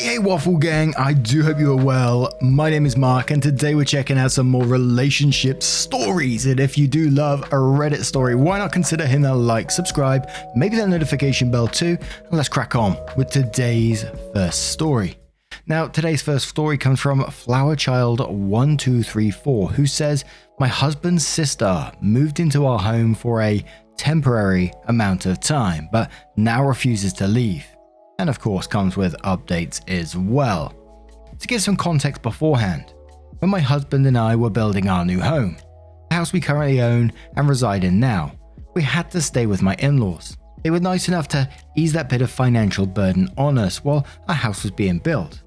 Hey Waffle Gang, I do hope you are well. My name is Mark and today we're checking out some more relationship stories. And if you do love a Reddit story, why not consider hitting that like, subscribe, maybe that notification bell too, and let's crack on with today's first story. Now, today's first story comes from Flowerchild1234, who says, my husband's sister moved into our home for a temporary amount of time, but now refuses to leave. And of course comes with updates as well. To give some context beforehand, when my husband and I were building our new home, the house we currently own and reside in now, we had to stay with my in-laws. They were nice enough to ease that bit of financial burden on us while our house was being built.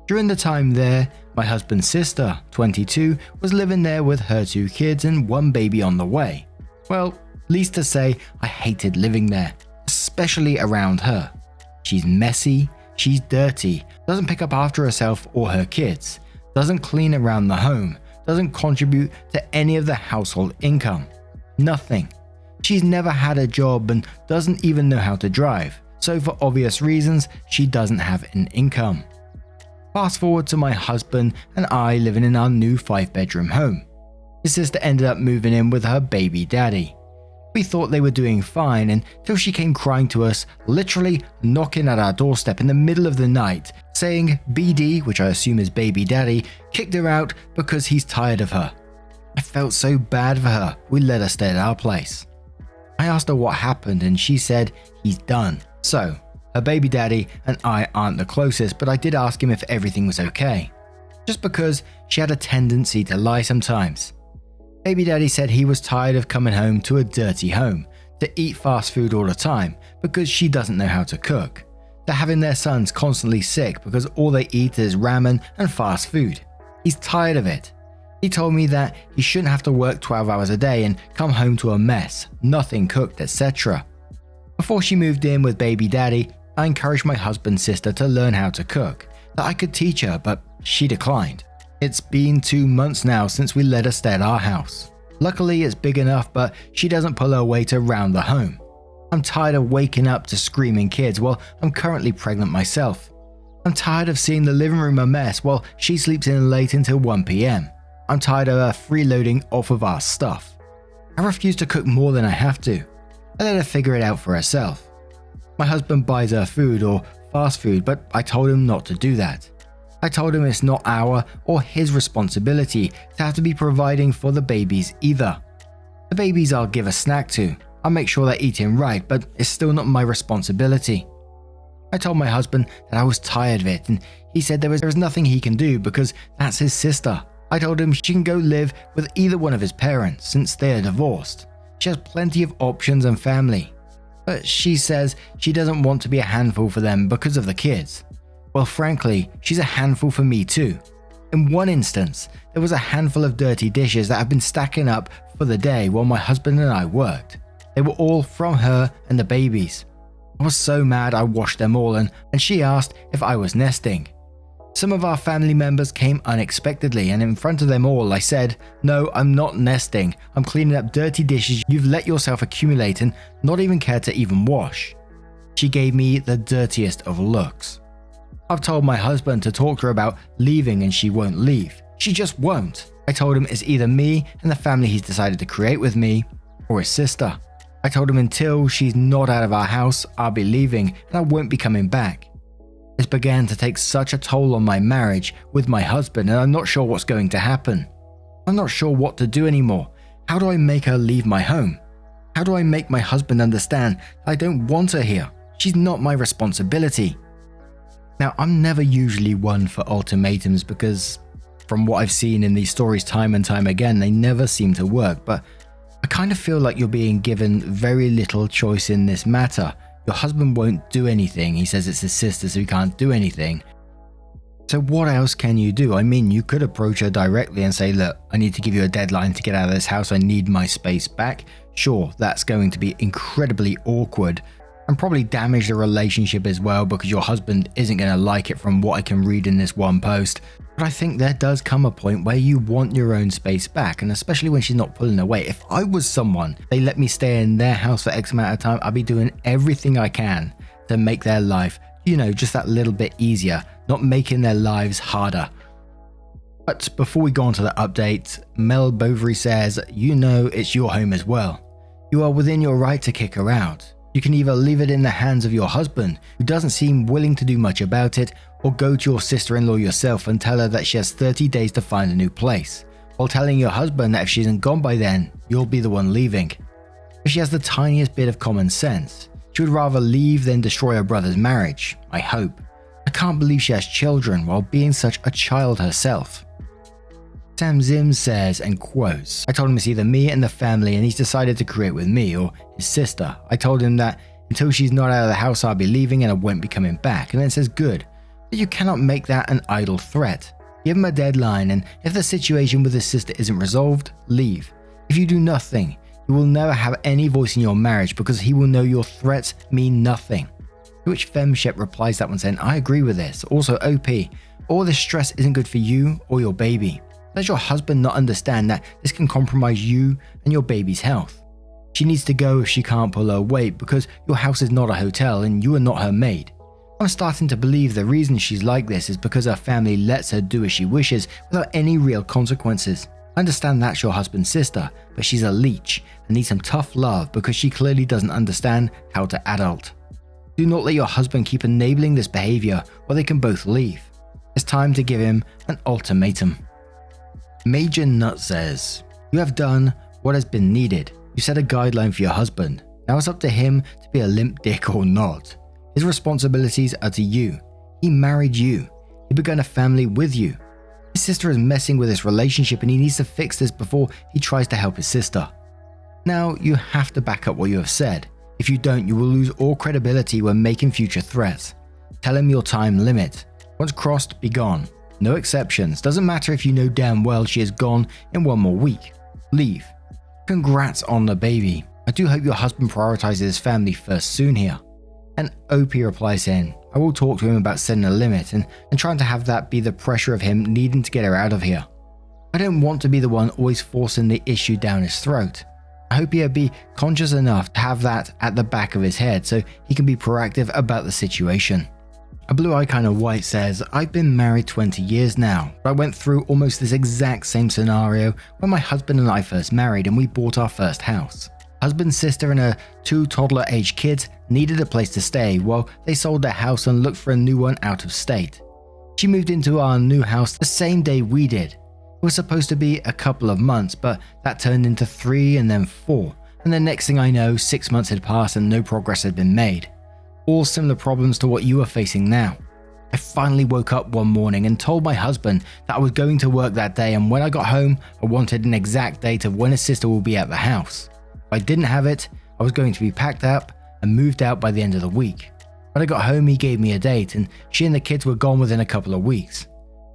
During the time there, my husband's sister, 22, was living there with her 2 kids and 1 baby on the way. Well, least to say, I hated living there, especially around her. She's messy, she's dirty, doesn't pick up after herself or her kids, doesn't clean around the home, doesn't contribute to any of the household income. Nothing. She's never had a job and doesn't even know how to drive, so for obvious reasons, she doesn't have an income. Fast forward to my husband and I living in our new 5-bedroom home. His sister ended up moving in with her baby daddy. We thought they were doing fine until she came crying to us, literally knocking at our doorstep in the middle of the night, saying BD, which I assume is baby daddy, kicked her out because he's tired of her. I felt so bad for her, we let her stay at our place. I asked her what happened and she said he's done. So, her baby daddy and I aren't the closest, but I did ask him if everything was okay. Just because she had a tendency to lie sometimes. Baby daddy said he was tired of coming home to a dirty home, to eat fast food all the time because she doesn't know how to cook, to having their sons constantly sick because all they eat is ramen and fast food. He's tired of it. He told me that he shouldn't have to work 12 hours a day and come home to a mess, nothing cooked, etc. Before she moved in with baby daddy, I encouraged my husband's sister to learn how to cook, that I could teach her, but she declined. It's been 2 months now since we let her stay at our house. Luckily it's big enough, but she doesn't pull her weight around the home. I'm tired of waking up to screaming kids while I'm currently pregnant myself. I'm tired of seeing the living room a mess while she sleeps in late until 1 PM. I'm tired of her freeloading off of our stuff. I refuse to cook more than I have to. I let her figure it out for herself. My husband buys her food or fast food, but I told him not to do that. I told him it's not our or his responsibility to have to be providing for the babies either. The babies I'll give a snack to, I'll make sure they're eating right, but it's still not my responsibility. I told my husband that I was tired of it and he said there was nothing he can do because that's his sister. I told him she can go live with either one of his parents since they are divorced. She has plenty of options and family. But she says she doesn't want to be a handful for them because of the kids. Well, frankly, she's a handful for me too. In one instance, there was a handful of dirty dishes that have been stacking up for the day while my husband and I worked. They were all from her and the babies. I was so mad I washed them all and she asked if I was nesting. Some of our family members came unexpectedly and in front of them all I said, no, I'm not nesting. I'm cleaning up dirty dishes you've let yourself accumulate and not even care to even wash. She gave me the dirtiest of looks. I've told my husband to talk to her about leaving and she won't leave. She just won't. I told him it's either me and the family he's decided to create with me, or his sister. I told him until she's not out of our house, I'll be leaving and I won't be coming back. This began to take such a toll on my marriage with my husband and I'm not sure what's going to happen. I'm not sure what to do anymore. How do I make her leave my home? How do I make my husband understand I don't want her here? She's not my responsibility. Now, I'm never usually one for ultimatums because from what I've seen in these stories time and time again, they never seem to work, but I kind of feel like you're being given very little choice in this matter. Your husband won't do anything. He says it's his sister, so he can't do anything. So what else can you do? I mean, you could approach her directly and say, look, I need to give you a deadline to get out of this house. I need my space back. Sure, that's going to be incredibly awkward and probably damage the relationship as well because your husband isn't going to like it from what I can read in this one post. But I think there does come a point where you want your own space back, and especially when she's not pulling away. If I was someone, they let me stay in their house for X amount of time, I'd be doing everything I can to make their life just that little bit easier, not making their lives harder. But before we go on to the update, Mel Bovary says, it's your home as well. You are within your right to kick her out. You can either leave it in the hands of your husband, who doesn't seem willing to do much about it, or go to your sister-in-law yourself and tell her that she has 30 days to find a new place, while telling your husband that if she isn't gone by then, you'll be the one leaving. If she has the tiniest bit of common sense, she would rather leave than destroy her brother's marriage, I hope. I can't believe she has children while being such a child herself. Sam Zim says, and quotes, I told him it's either me and the family and he's decided to create with me or his sister. I told him that until she's not out of the house I'll be leaving and I won't be coming back, and then says good, but you cannot make that an idle threat. Give him a deadline, and if the situation with his sister isn't resolved, leave. If you do nothing, you will never have any voice in your marriage because he will know your threats mean nothing. To which Femshep replies that one saying, I agree with this. Also OP, all this stress isn't good for you or your baby. Does your husband not understand that this can compromise you and your baby's health? She needs to go if she can't pull her weight because your house is not a hotel and you are not her maid. I'm starting to believe the reason she's like this is because her family lets her do as she wishes without any real consequences. I understand that's your husband's sister, but she's a leech and needs some tough love because she clearly doesn't understand how to adult. Do not let your husband keep enabling this behavior or they can both leave. It's time to give him an ultimatum. Major Nut says, you have done what has been needed. You set a guideline for your husband. Now it's up to him to be a limp dick or not. His responsibilities are to you. He married you. He began a family with you. His sister is messing with this relationship and he needs to fix this before he tries to help his sister. Now you have to back up what you have said. If you don't, you will lose all credibility when making future threats. Tell him your time limit. Once crossed, be gone. No exceptions. Doesn't matter if you know damn well she is gone in one more week. Leave. Congrats on the baby. I do hope your husband prioritizes his family first soon here. And OP replies in, I will talk to him about setting a limit and trying to have that be the pressure of him needing to get her out of here. I don't want to be the one always forcing the issue down his throat. I hope he'll be conscious enough to have that at the back of his head so he can be proactive about the situation. A blue eye kind of white says, I've been married 20 years now, but I went through almost this exact same scenario when my husband and I first married and we bought our first house. Husband's sister and her 2 toddler-aged kids needed a place to stay while they sold their house and looked for a new one out of state. She moved into our new house the same day we did. It was supposed to be a couple of months, but that turned into 3 and then 4, and the next thing I know, 6 months had passed and no progress had been made. All similar problems to what you are facing now. I finally woke up one morning and told my husband that I was going to work that day, and when I got home, I wanted an exact date of when his sister will be at the house. If I didn't have it, I was going to be packed up and moved out by the end of the week. When I got home, he gave me a date, and she and the kids were gone within a couple of weeks.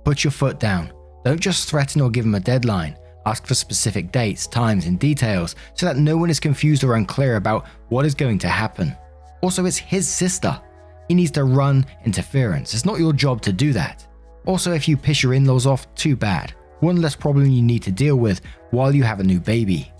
Put your foot down. Don't just threaten or give him a deadline. Ask for specific dates, times, and details so that no one is confused or unclear about what is going to happen. Also, it's his sister. He needs to run interference. It's not your job to do that. Also, if you piss your in-laws off, too bad. One less problem you need to deal with while you have a new baby.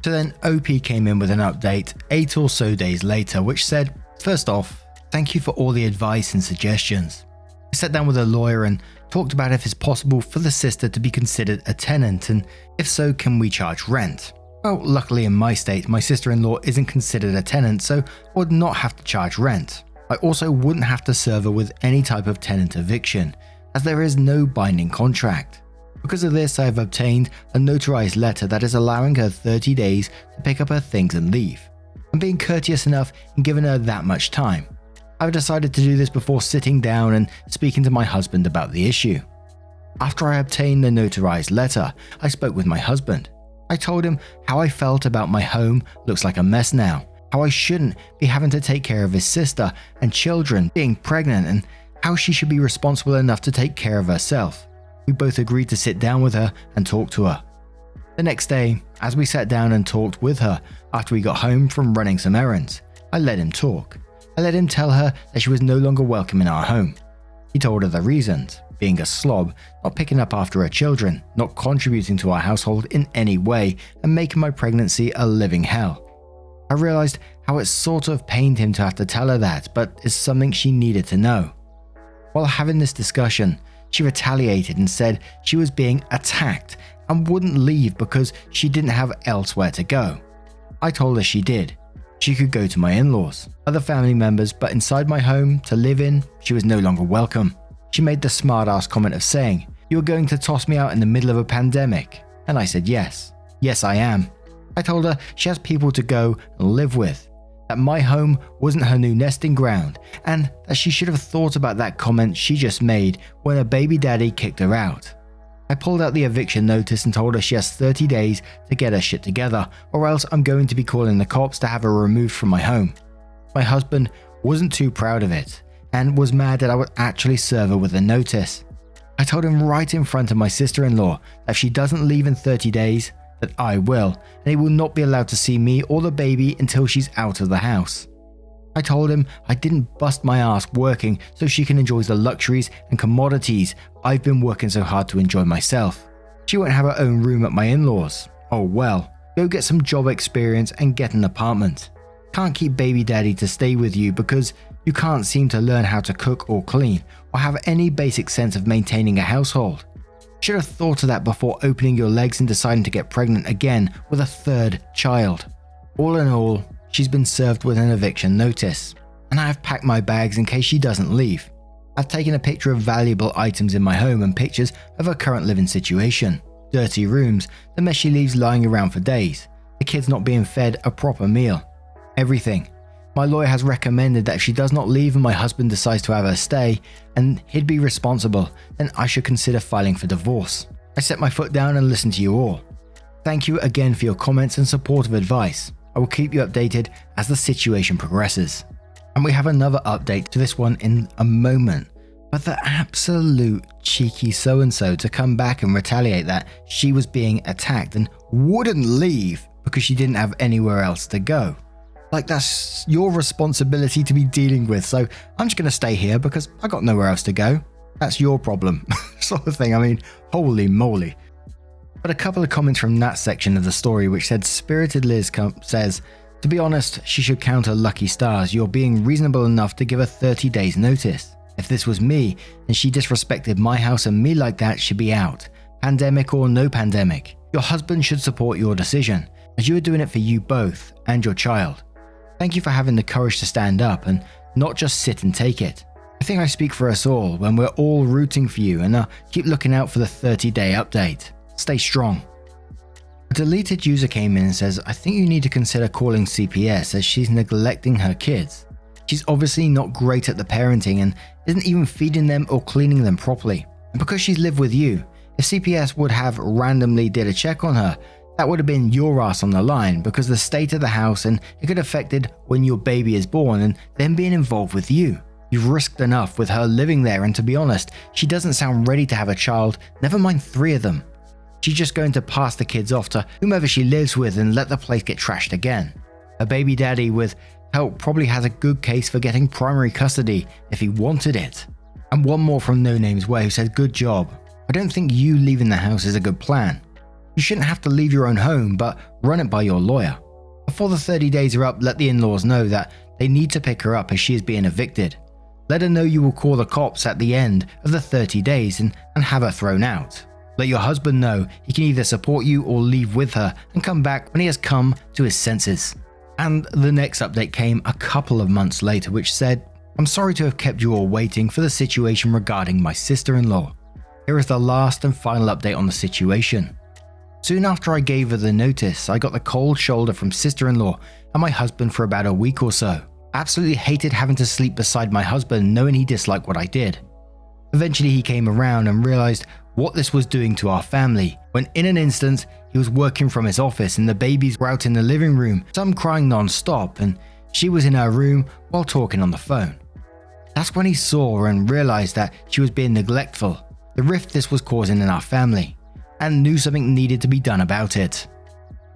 So then OP came in with an update 8 or so days later, which said, first off, thank you for all the advice and suggestions. I sat down with a lawyer and talked about if it's possible for the sister to be considered a tenant, and if so, can we charge rent? Well, luckily in my state, my sister-in-law isn't considered a tenant, so I would not have to charge rent. I also wouldn't have to serve her with any type of tenant eviction, as there is no binding contract. Because of this, I have obtained a notarized letter that is allowing her 30 days to pick up her things and leave. I'm being courteous enough in giving her that much time. I've decided to do this before sitting down and speaking to my husband about the issue. After I obtained the notarized letter, I spoke with my husband. I told him how I felt about my home looks like a mess now, how I shouldn't be having to take care of his sister and children being pregnant, and how she should be responsible enough to take care of herself. We both agreed to sit down with her and talk to her. The next day, as we sat down and talked with her after we got home from running some errands, I let him talk. I let him tell her that she was no longer welcome in our home. He told her the reasons: being a slob, not picking up after her children, not contributing to our household in any way, and making my pregnancy a living hell. I realized how it sort of pained him to have to tell her that, but it's something she needed to know. While having this discussion, she retaliated and said she was being attacked and wouldn't leave because she didn't have elsewhere to go. I told her she did. She could go to my in-laws, other family members, but inside my home to live in, she was no longer welcome. She made the smart-ass comment of saying, "You are going to toss me out in the middle of a pandemic?" And I said yes. Yes, I am. I told her she has people to go and live with, that my home wasn't her new nesting ground, and that she should have thought about that comment she just made when her baby daddy kicked her out. I pulled out the eviction notice and told her she has 30 days to get her shit together, or else I'm going to be calling the cops to have her removed from my home. My husband wasn't too proud of it, and was mad that I would actually serve her with a notice. I told him right in front of my sister-in-law that if she doesn't leave in 30 days, that I will, and he will not be allowed to see me or the baby until she's out of the house. I told him I didn't bust my ass working so she can enjoy the luxuries and commodities I've been working so hard to enjoy myself. She won't have her own room at my in-laws. Oh well, go get some job experience and get an apartment. Can't keep baby daddy to stay with you because you can't seem to learn how to cook or clean or have any basic sense of maintaining a household. Should have thought of that before opening your legs and deciding to get pregnant again with a third child. All in all, she's been served with an eviction notice, and I have packed my bags in case she doesn't leave. I've taken a picture of valuable items in my home and pictures of her current living situation. Dirty rooms, the mess she leaves lying around for days, the kids not being fed a proper meal. Everything. My lawyer has recommended that if she does not leave and my husband decides to have her stay, and he'd be responsible, then I should consider filing for divorce. I set my foot down and listened to you all. Thank you again for your comments and supportive advice. I will keep you updated as the situation progresses. And we have another update to this one in a moment. But the absolute cheeky so-and-so to come back and retaliate that she was being attacked and wouldn't leave because she didn't have anywhere else to go. Like, that's your responsibility to be dealing with, so I'm just going to stay here because I got nowhere else to go. That's your problem, sort of thing. I mean, holy moly. But a couple of comments from that section of the story which said, Spirited Liz says, "To be honest, she should count her lucky stars. You're being reasonable enough to give her 30 days notice. If this was me, and she disrespected my house and me like that, she'd be out. Pandemic or no pandemic. Your husband should support your decision, as you are doing it for you both and your child. Thank you for having the courage to stand up and not just sit and take it. I think I speak for us all when we're all rooting for you, and keep looking out for the 30-day update. Stay strong." A deleted user came in and says, "I think you need to consider calling CPS as she's neglecting her kids. She's obviously not great at the parenting and isn't even feeding them or cleaning them properly. And because she's lived with you, if CPS would have randomly did a check on her, that would have been your ass on the line because of the state of the house, and it could have affected when your baby is born and them being involved with you. You've risked enough with her living there, and to be honest, she doesn't sound ready to have a child, never mind 3 of them. She's just going to pass the kids off to whomever she lives with and let the place get trashed again. Her baby daddy with help probably has a good case for getting primary custody if he wanted it." And one more from No Name's Way who said, "Good job. I don't think you leaving the house is a good plan. You shouldn't have to leave your own home, but run it by your lawyer. Before the 30 days are up, let the in-laws know that they need to pick her up as she is being evicted. Let her know you will call the cops at the end of the 30 days and have her thrown out. Let your husband know he can either support you or leave with her and come back when he has come to his senses." And the next update came a couple of months later, which said, "I'm sorry to have kept you all waiting for the situation regarding my sister-in-law. Here is the last and final update on the situation. Soon after I gave her the notice, I got the cold shoulder from sister-in-law and my husband for about a week or so. Absolutely hated having to sleep beside my husband knowing he disliked what I did. Eventually he came around and realized what this was doing to our family, when in an instant he was working from his office and the babies were out in the living room, some crying non-stop, and she was in her room while talking on the phone. That's when he saw and realized that she was being neglectful, the rift this was causing in our family, and knew something needed to be done about it.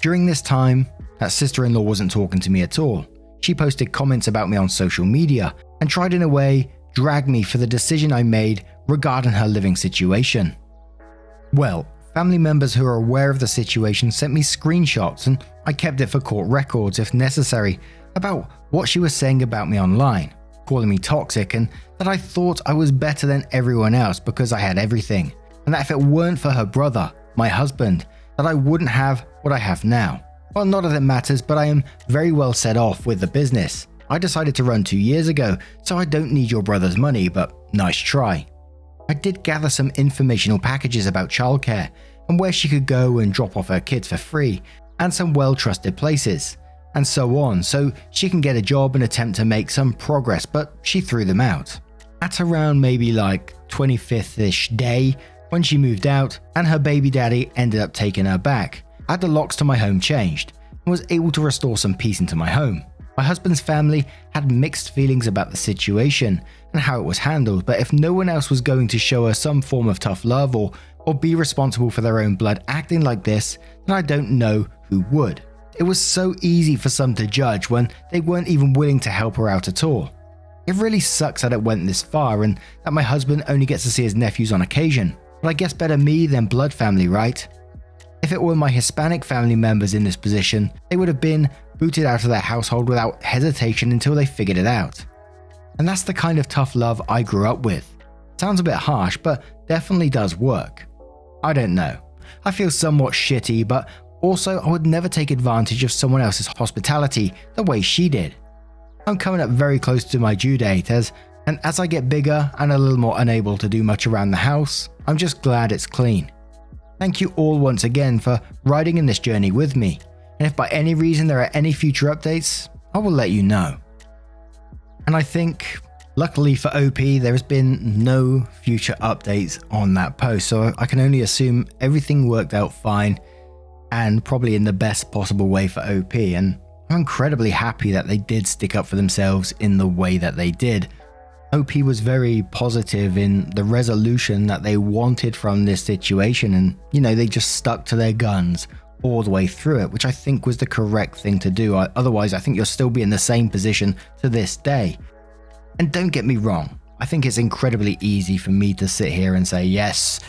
During this time, that sister-in-law wasn't talking to me at all. She posted comments about me on social media and tried in a way drag me for the decision I made regarding her living situation. Well, family members who are aware of the situation sent me screenshots and I kept it for court records if necessary, about what she was saying about me online, calling me toxic and that I thought I was better than everyone else because I had everything, and that if it weren't for her brother, my husband, that I wouldn't have what I have now. Well, not that it matters, but I am very well set off with the business. I decided to run 2 years ago, so I don't need your brother's money, but nice try. I did gather some informational packages about childcare and where she could go and drop off her kids for free, and some well-trusted places, and so on, so she can get a job and attempt to make some progress, but she threw them out. At around maybe like 25th-ish day, when she moved out and her baby daddy ended up taking her back, I had the locks to my home changed and was able to restore some peace into my home. My husband's family had mixed feelings about the situation and how it was handled, but if no one else was going to show her some form of tough love or be responsible for their own blood acting like this, then I don't know who would. It was so easy for some to judge when they weren't even willing to help her out at all. It really sucks that it went this far and that my husband only gets to see his nephews on occasion, but I guess better me than blood family, right? If it were my Hispanic family members in this position, they would have been booted out of their household without hesitation until they figured it out. And that's the kind of tough love I grew up with. Sounds a bit harsh, but definitely does work. I don't know. I feel somewhat shitty, but also I would never take advantage of someone else's hospitality the way she did. I'm coming up very close to my due date and as I get bigger and a little more unable to do much around the house, I'm just glad it's clean. Thank you all once again for riding in this journey with me, and if by any reason there are any future updates, I will let you know. And I think, luckily for OP, there has been no future updates on that post, so I can only assume everything worked out fine and probably in the best possible way for OP, and I'm incredibly happy that they did stick up for themselves in the way that they did. OP was very positive in the resolution that they wanted from this situation, and they just stuck to their guns all the way through it, which I think was the correct thing to do. Otherwise, I think you'll still be in the same position to this day. And don't get me wrong, I think it's incredibly easy for me to sit here and say, yes,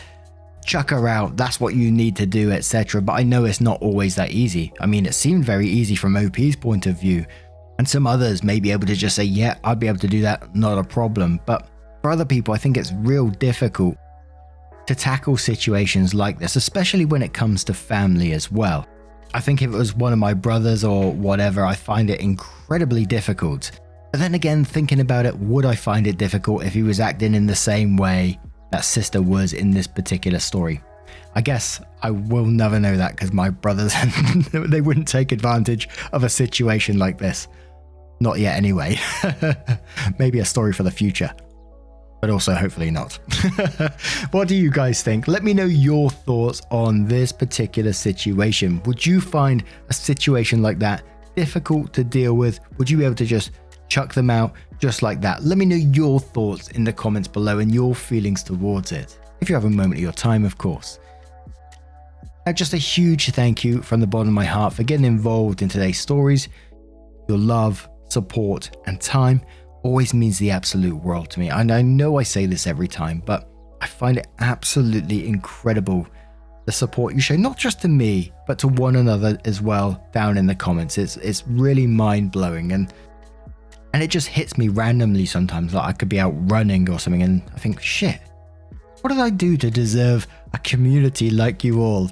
chuck her out, that's what you need to do, etc. But I know it's not always that easy. I mean, it seemed very easy from OP's point of view, and some others may be able to just say, yeah, I'd be able to do that, not a problem. But for other people, I think it's real difficult to tackle situations like this, especially when it comes to family as well. I think if it was one of my brothers or whatever, I find it incredibly difficult. But then again, thinking about it, would I find it difficult if he was acting in the same way that sister was in this particular story? I guess I will never know that because my brothers, they wouldn't take advantage of a situation like this. Not yet anyway. Maybe a story for the future. But also hopefully not. What do you guys think? Let me know your thoughts on this particular situation. Would you find a situation like that difficult to deal with? Would you be able to just chuck them out just like that? Let me know your thoughts in the comments below and your feelings towards it. If you have a moment of your time, of course. Now, just a huge thank you from the bottom of my heart for getting involved in today's stories. Your love, support, and time always means the absolute world to me. And I know I say this every time, but I find it absolutely incredible the support you show, not just to me, but to one another as well down in the comments. It's really mind-blowing, and it just hits me randomly sometimes, like I could be out running or something and I think, shit, what did I do to deserve a community like you all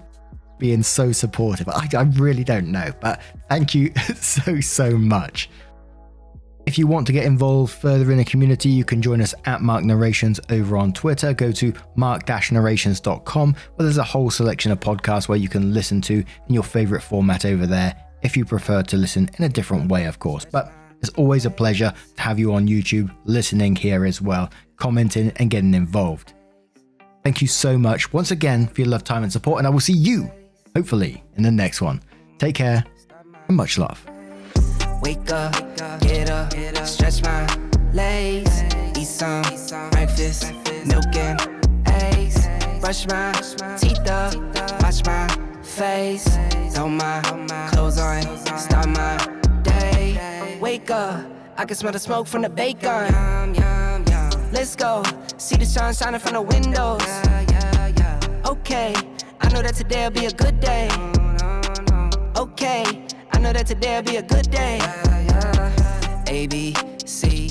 being so supportive? I really don't know, but thank you so much. If you want to get involved further in the community, you can join us at Mark Narrations over on Twitter. Go to mark-narrations.com, where there's a whole selection of podcasts where you can listen to in your favorite format over there, if you prefer to listen in a different way, of course. But it's always a pleasure to have you on YouTube, listening here as well, commenting and getting involved. Thank you so much once again for your love, time and support, and I will see you, hopefully, in the next one. Take care and much love. Wake up, get up, stretch my legs, eat some breakfast, milk and eggs, brush my teeth up, wash my face, throw my clothes on, start my day. Wake up, I can smell the smoke from the bacon. Let's go, see the sun shining from the windows. Okay, I know that today'll be a good day. Okay, I know that today'll be a good day. A, B, C,